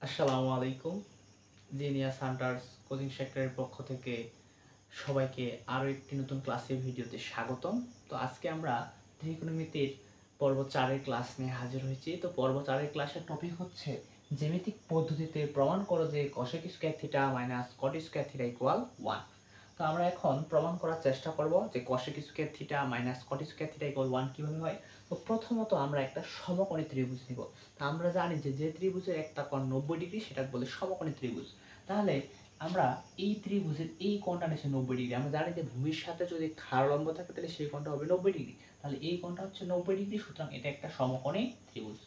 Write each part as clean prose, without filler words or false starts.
আসসালামু আলাইকুম। Genius hunters coaching সেক্টরের পক্ষ থেকে সবাইকে আরও একটি নতুন ক্লাসের ভিডিওতে স্বাগতম। তো আজকে আমরা ত্রিকোণমিতির পর্ব 4 এর ক্লাস নিয়ে হাজির হয়েছি। তো পর্ব 4 এর ক্লাসের টপিক হচ্ছে জ্যামিতিক পদ্ধতিতে প্রমাণ করো যে cosec square theta minus cot square theta equal 1। তো আমরা এখন প্রমাণ করার চেষ্টা করব যে cosec square theta minus cot square theta equal 1 কিভাবে হয়। তো প্রথমত আমরা একটা সমকোণী ত্রিভুজ নিব। তো আমরা জানি যে ত্রিভুজের একটা কোণ 90 ডিগ্রি সেটা বলে সমকোণী ত্রিভুজ। তাহলে আমরা এই ত্রিভুজের এই কোণটা নিচ্ছে 90 ডিগ্রি। আমরা জানি যে ভূমির সাথে যদি খাড়া লম্ব থাকে তাহলে সেই কোণটা হবে 90 ডিগ্রি। তাহলে এই কোণটা হচ্ছে 90 ডিগ্রি, সুতরাং এটা একটা সমকোণী ত্রিভুজ।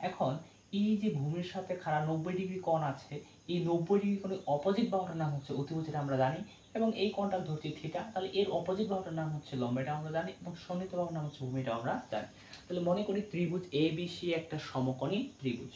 এখন এই যে ভূমির সাথে খাড়া 90 ডিগ্রি কোণ আছে, এই 90 ডিগ্রি কোণের অপোজিট বাহুটার নাম হচ্ছে অতিভুজ, এটা আমরা জানি। এবং এই কোণটা ধরছি থিটা, তাহলে এর অপোজিট বাহুটার নাম হচ্ছে লম্ব, এটা আমরা জানি। এবং সন্নিহিত বাহুর নাম হচ্ছে ভূমি, এটা আমরা জানি। তাহলে মনে করি ত্রিভুজ এবিসি একটা সমকোণী ত্রিভুজ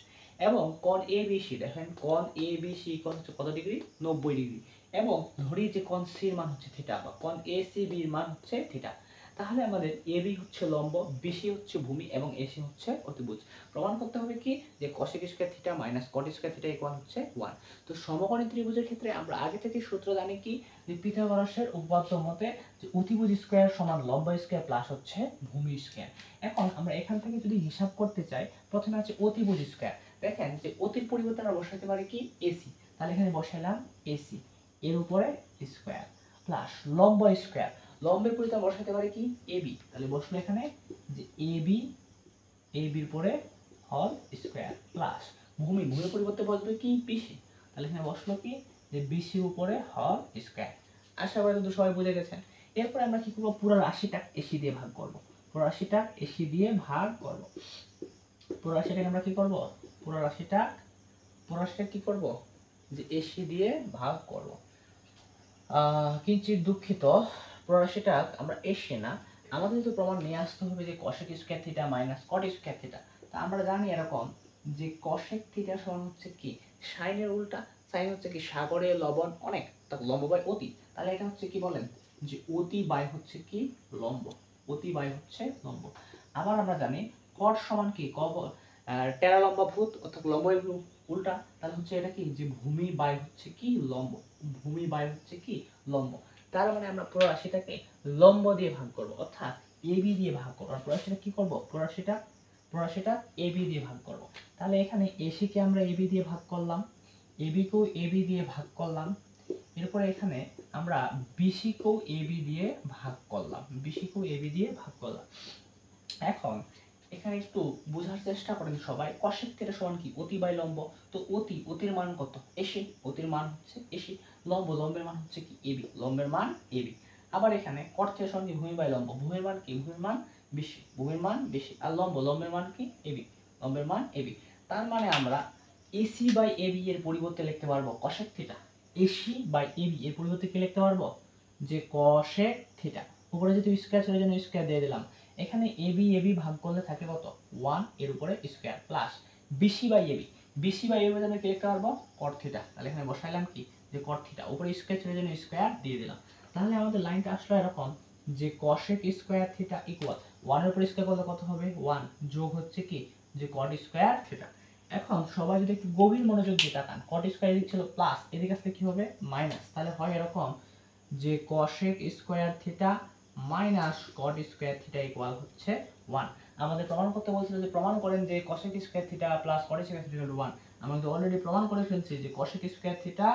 এবং কোণ এবিসি, দেখেন কোণ এবিসি কোণ হচ্ছে কত ডিগ্রি? 90 ডিগ্রি। এবং ধরি যে কোণ সির মান হচ্ছে থিটা বা কোণ এসিবির মান হচ্ছে থিটা। তাহলে আমাদের এবি হচ্ছে লম্ব, বিসি হচ্ছে ভূমি এবং এসি হচ্ছে অতিভুজ। প্রমাণ করতে হবে কি যে cosec square theta minus cot square theta equal হচ্ছে 1। তো সমকোণী ত্রিভুজের ক্ষেত্রে আমরা আগে থেকে সূত্র জানি কি যে পিথাগোরাসের উপপাদ্য মতে যে অতিভুজ স্কয়ার সমান লম্ব স্কয়ার প্লাস হচ্ছে ভূমি স্কয়ার। এখন আমরা এখান থেকে যদি হিসাব করতে চাই, প্রথমে আছে অতিভুজ স্কয়ার। দেখেন যে অতির পরিবর্তে আমরা বসাতে পারি কি এসি, তাহলে এখানে বসাইলাম এসি এর উপরে স্কয়ার প্লাস লম্ব স্কয়ার, লম্বের পরিবর্তে বসাতে পারি কি এবি, তাহলে বসলো এখানে যে এবি, এবির পরে হল স্কয়ার প্লাস ভূমির পরিবর্তে বসবে কি বিসি, তাহলে এখানে বসলো কি যে বিসির উপরে হল স্কয়ার। আশা করি তো সবাই বুঝে গেছেন। এরপর আমরা কি করব, পুরো রাশিটা এসি দিয়ে ভাগ করব। পুরো রাশিটা এসি দিয়ে ভাগ করব। পুরো রাশিটাকে আমরা কি করব, পুরো রাশিটা কি করব যে এসি দিয়ে ভাগ করব। কিঞ্চিত দুঃখিত, পুরো রাশিটা আমরা এসি না, আমাদের তো প্রমাণ নিয়ে আসতে হবে যে cosec square theta minus cot square theta. তা আমরা জানি এরকম যে cosec থিটা সমান হচ্ছে কি সাইনের উল্টা, সাইন হচ্ছে কি সাগরে লবণ অনেক, তা লম্ব বাই অতি, তাহলে এটা হচ্ছে কি বলেন যে অতি বাই হচ্ছে কি লম্ব, অতি বাই হচ্ছে লম্ব। আবার আমরা জানি cot সমান কি টেরা লম্বা ভূত অর্থাৎ লম্ব উল্টা, তাহলে হচ্ছে এটা কি যে ভূমি বাই হচ্ছে কি লম্ব, ভূমি বাই হচ্ছে কি লম্ব। তার মানে আমরা পুরো রাশিটাকে লম্ব দিয়ে ভাগ করব, অর্থাৎ এবি দিয়ে ভাগ করব। আর পুরো রাশিটা কি করব, পুরো রাশিটা এবি দিয়ে ভাগ করব। তাহলে এখানে এসি কে আমরা এবি দিয়ে ভাগ করলাম, এবি কেও এবি দিয়ে ভাগ করলাম। এরপর এখানে আমরা বিসি কেও এবি দিয়ে ভাগ করলাম, বিসি কেও এবি দিয়ে ভাগ করলাম। এখন এখানে একটু বোঝার চেষ্টা করেন সবাই, cosec থিটা সমান কি অতি বাই লম্ব। তো অতির মান কত এসি, অতির মান হচ্ছে এসি, লম্বের মান হচ্ছে কি এবি, লম্বের মান এবি। আবার এখানে cot থিটা সমান কি ভূমি বাই লম্ব, ভূমির মান কি ভূমির মান বেশি, ভূমির মান বেশি। আর লম্বের মান কি এবি, লম্বের মান এবি। তার মানে আমরা এসি বাই এবি এর পরিবর্তে লিখতে পারবো cosec theta, AC by AB এর পরিবর্তে কি লিখতে পারবো যে cosec থিটা। উপরে যেহেতু স্কয়ার ছিল জন্য স্কয়ার দিয়ে দিলাম। এখানে এবি ভাগ করলে থাকে কত 1 এর উপরে square plus BC by AB, মানে কি লিখতে পারবো cot থিটা, তাহলে এখানে বসাইলাম কি যে cot থিটা, উপরে স্কয়ার ছিল জন্য স্কয়ার দিয়ে দিলাম। তাহলে আমাদের লাইনটা আসলো এরকম যে cosec স্কয়ার থিটা ইকুয়াল 1 এর উপর স্কয়ার করলে কত হবে 1 যোগ হচ্ছে কি যে cot স্কয়ার থিটা। এখন সবাই যদি একটু গভীর মনোযোগ দিয়ে তাকান, cot স্কয়ার এদিক ছিল প্লাস, এদিকে আসলে কি হবে মাইনাস, তাহলে হয় এরকম যে cosec square theta minus cot square theta equal হচ্ছে 1। আমাদের প্রমাণ করতে বলছিল যে প্রমাণ করেন যে cosec square theta plus cot square theta equal 1। আমরা তো অলরেডি প্রমাণ করে ফেলছি যে cosec square theta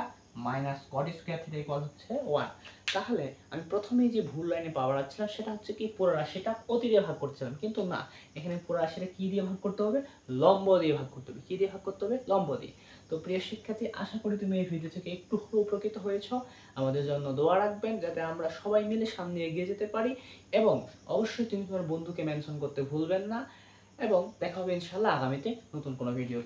minus cot square theta equal হচ্ছে 1। তাহলে আমি প্রথমেই যে ভুল লাইনে পাওয়ার আসছিলাম সেটা হচ্ছে কি পুরো রাশিটা অতি দিয়ে ভাগ করছিলাম, কিন্তু না, এখানে পুরো রাশিটা কি দিয়ে ভাগ করতে হবে, লম্ব দিয়ে ভাগ করতে হবে। কি দিয়ে ভাগ করতে হবে, লম্ব দিয়ে। তো প্রিয় শিক্ষার্থী, আশা করি তুমি এই ভিডিও থেকে একটু উপকৃত হয়েছো। আমাদের জন্য দোয়া রাখবেন যাতে আমরা সবাই মিলে সামনে এগিয়ে যেতে পারি। এবং অবশ্যই তুমি তোমার বন্ধুকে মেনশন করতে ভুলবেন না। এবং দেখা হবে ইনশাআল্লাহ আগামীতে নতুন কোনো ভিডিও।